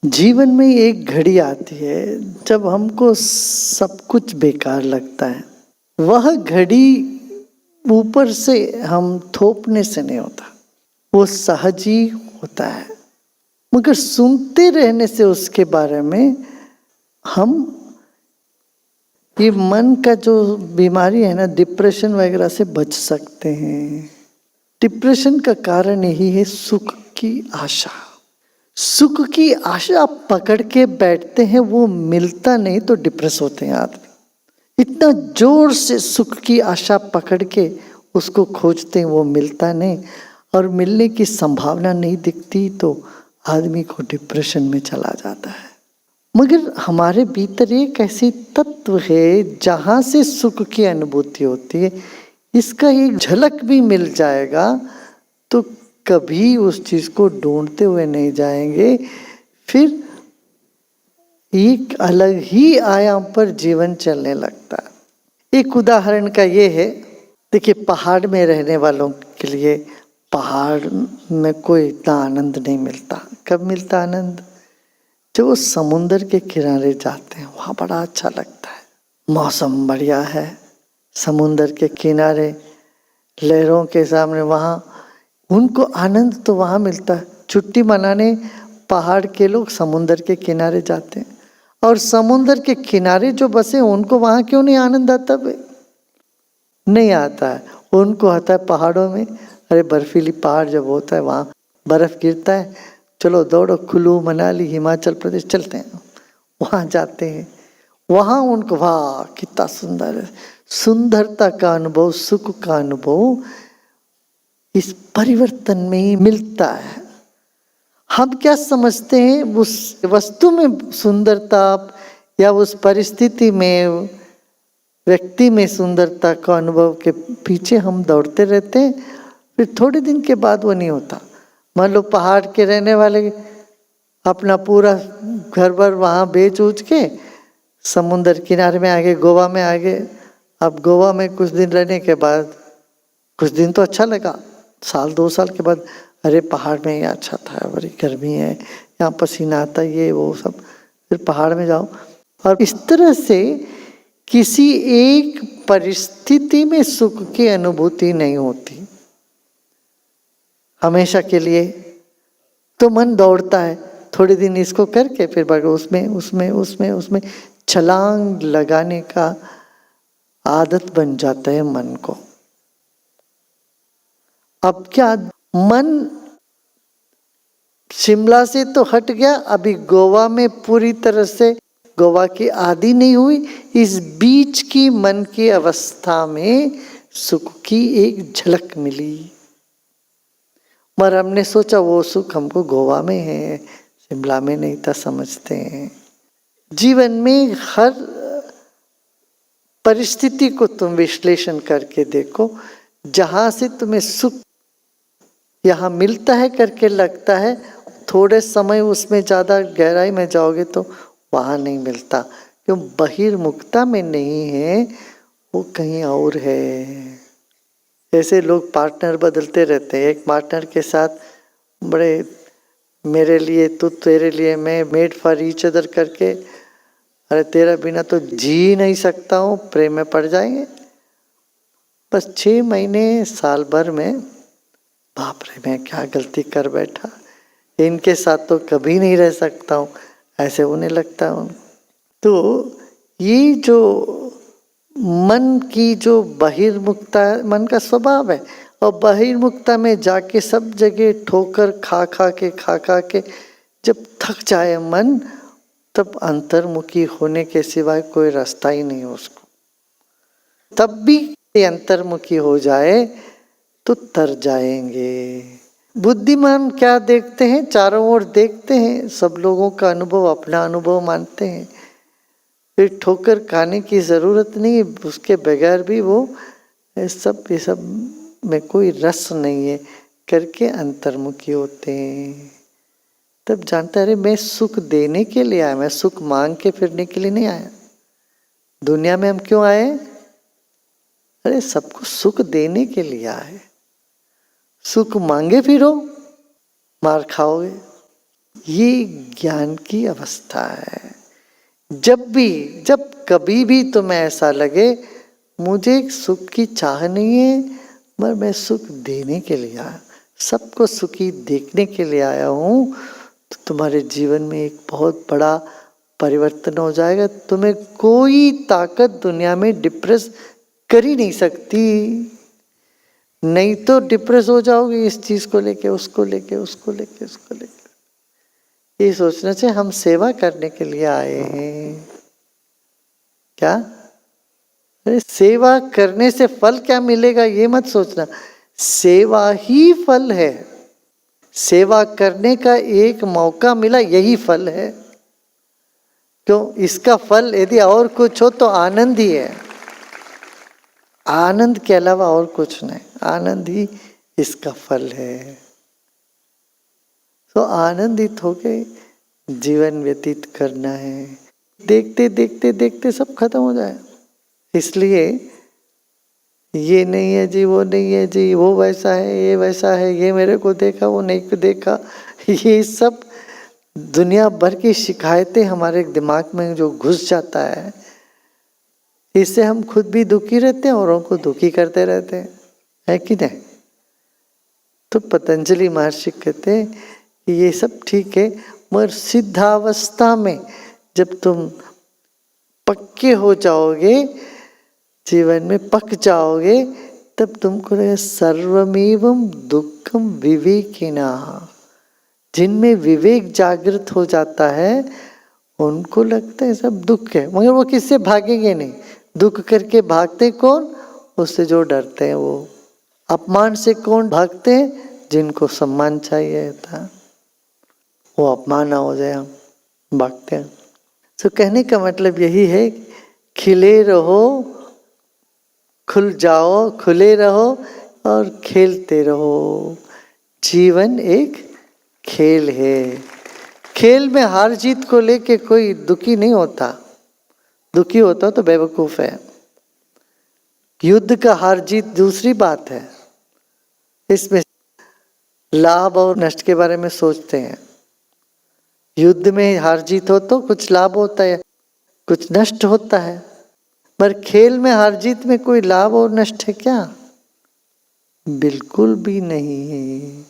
जीवन में एक घड़ी आती है जब हमको सब कुछ बेकार लगता है। वह घड़ी ऊपर से हम थोपने से नहीं होता, वो सहज ही होता है। मगर सुनते रहने से उसके बारे में हम ये मन का जो बीमारी है ना, डिप्रेशन वगैरह से बच सकते हैं। डिप्रेशन का कारण यही है सुख की आशा। सुख की आशा पकड़ के बैठते हैं, वो मिलता नहीं तो डिप्रेस होते हैं आदमी। इतना जोर से सुख की आशा पकड़ के उसको खोजते हैं, वो मिलता नहीं और मिलने की संभावना नहीं दिखती तो आदमी को डिप्रेशन में चला जाता है। मगर हमारे भीतर एक ऐसी तत्व है जहाँ से सुख की अनुभूति होती है, इसका एक झलक भी मिल जाएगा तो कभी उस चीज को ढूंढते हुए नहीं जाएंगे। फिर एक अलग ही आयाम पर जीवन चलने लगता है। एक उदाहरण का ये है, देखिए पहाड़ में रहने वालों के लिए पहाड़ में कोई इतना आनंद नहीं मिलता। कब मिलता आनंद? जब वो समुंदर के किनारे जाते हैं, वहाँ बड़ा अच्छा लगता है। मौसम बढ़िया है, समुंदर के किनारे लहरों के सामने, वहाँ उनको आनंद तो वहाँ मिलता है। छुट्टी मनाने पहाड़ के लोग समुंदर के किनारे जाते हैं और समुंदर के किनारे जो बसे उनको वहाँ क्यों नहीं आनंद आता? नहीं आता है, उनको आता है पहाड़ों में। अरे बर्फीली पहाड़ जब होता है, वहाँ बर्फ गिरता है, चलो दौड़ो, कुल्लू मनाली हिमाचल प्रदेश चलते हैं, वहाँ जाते हैं। वहाँ उनको वाह कितना सुंदर है, सुंदरता का अनुभव, सुख का अनुभव इस परिवर्तन में ही मिलता है। हम क्या समझते हैं उस वस्तु में सुंदरता या उस परिस्थिति में, व्यक्ति में सुंदरता का अनुभव के पीछे हम दौड़ते रहते हैं। फिर थोड़े दिन के बाद वो नहीं होता। मान लो पहाड़ के रहने वाले अपना पूरा घर भर वहाँ बेच उच के समुंदर किनारे में आ गए, गोवा में आ गए। अब गोवा में कुछ दिन रहने के बाद, कुछ दिन तो अच्छा लगा, साल 2 साल के बाद अरे पहाड़ में ये अच्छा था, बड़ी गर्मी है, यहाँ पसीना आता, ये वो सब। फिर पहाड़ में जाओ और इस तरह से किसी एक परिस्थिति में सुख की अनुभूति नहीं होती हमेशा के लिए। तो मन दौड़ता है, थोड़े दिन इसको करके फिर उसमें उसमें उसमें उसमें छलांग लगाने का आदत बन जाता है मन को। अब क्या, मन शिमला से तो हट गया, अभी गोवा में पूरी तरह से गोवा की आदि नहीं हुई। इस बीच की मन की अवस्था में सुख की एक झलक मिली, मगर हमने सोचा वो सुख हमको गोवा में है, शिमला में नहीं था, समझते हैं। जीवन में हर परिस्थिति को तुम विश्लेषण करके देखो, जहां से तुम्हें सुख यहाँ मिलता है करके लगता है, थोड़े समय उसमें ज़्यादा गहराई में जाओगे तो वहाँ नहीं मिलता। क्यों? बहिर्मुखता में नहीं है, वो कहीं और है। ऐसे लोग पार्टनर बदलते रहते हैं, एक पार्टनर के साथ बड़े मेरे लिए तू, तेरे लिए मैं, मेड फॉर ईच अदर करके, अरे तेरा बिना तो जी नहीं सकता हूँ, प्रेम में पड़ जाएंगे। बस 6 महीने साल भर में बाप रे मैं क्या गलती कर बैठा, इनके साथ तो कभी नहीं रह सकता हूँ, ऐसे होने लगता हूँ। तो ये जो मन की जो बहिर्मुखता है, मन का स्वभाव है, और बहिर्मुखता में जाके सब जगह ठोकर खा के जब थक जाए मन, तब अंतर्मुखी होने के सिवाय कोई रास्ता ही नहीं उसको। तब भी अंतर्मुखी हो जाए तो तर जाएंगे। बुद्धिमान क्या देखते हैं? चारों ओर देखते हैं, सब लोगों का अनुभव अपना अनुभव मानते हैं। फिर ठोकर खाने की जरूरत नहीं, उसके बगैर भी वो ये सब में कोई रस नहीं है करके अंतर्मुखी होते हैं। तब जानता है अरे मैं सुख देने के लिए आया, मैं सुख मांग के फिरने के लिए नहीं आया। दुनिया में हम क्यों आए? अरे सबको सुख देने के लिए आए। सुख मांगे फिरो, मार खाओगे। ये ज्ञान की अवस्था है। जब कभी भी तुम्हें ऐसा लगे मुझे सुख की चाह नहीं है, पर मैं सुख देने के लिए आया, सबको सुखी देखने के लिए आया हूँ, तो तुम्हारे जीवन में एक बहुत बड़ा परिवर्तन हो जाएगा। तुम्हें कोई ताकत दुनिया में डिप्रेस कर ही नहीं सकती। नहीं तो डिप्रेस हो जाओगे इस चीज को लेके, उसको लेके, उसको लेके, उसको लेके। ये सोचना चाहिए हम सेवा करने के लिए आए हैं। क्या? अरे सेवा करने से फल क्या मिलेगा ये मत सोचना, सेवा ही फल है। सेवा करने का एक मौका मिला, यही फल है। क्यों? इसका फल यदि और कुछ हो तो आनंद ही है, आनंद के अलावा और कुछ नहीं, आनंद ही इसका फल है। तो आनंदित होके जीवन व्यतीत करना है। देखते देखते देखते सब खत्म हो जाए। इसलिए ये नहीं है जी, वो नहीं है जी, वो वैसा है, ये वैसा है, ये मेरे को देखा, वो नहीं को देखा, ये सब दुनिया भर की शिकायतें हमारे दिमाग में जो घुस जाता है, इससे हम खुद भी दुखी रहते हैं, औरों को दुखी करते रहते हैं, है कि नहीं? तो पतंजलि महर्षि कहते हैं कि ये सब ठीक है, मगर सिद्धावस्था में जब तुम पक्के हो जाओगे, जीवन में पक जाओगे, तब तुमको लगेगा सर्वमेवं दुखम विवेकिना। जिनमें विवेक जागृत हो जाता है उनको लगता है सब दुख है, मगर वो किससे भागेंगे नहीं। दुख करके भागते कौन? उससे जो डरते हैं वो। अपमान से कौन भागते हैं? जिनको सम्मान चाहिए था, वो अपमान ना हो जाए हम भागते हैं। तो कहने का मतलब यही है, खिले रहो, खुल जाओ, खुले रहो और खेलते रहो। जीवन एक खेल है। खेल में हार जीत को लेके कोई दुखी नहीं होता, दुखी होता तो बेवकूफ है। युद्ध का हार जीत दूसरी बात है, इसमें लाभ और नष्ट के बारे में सोचते हैं। युद्ध में हार जीत हो तो कुछ लाभ होता है, कुछ नष्ट होता है, पर खेल में हार जीत में कोई लाभ और नष्ट है क्या? बिल्कुल भी नहीं है।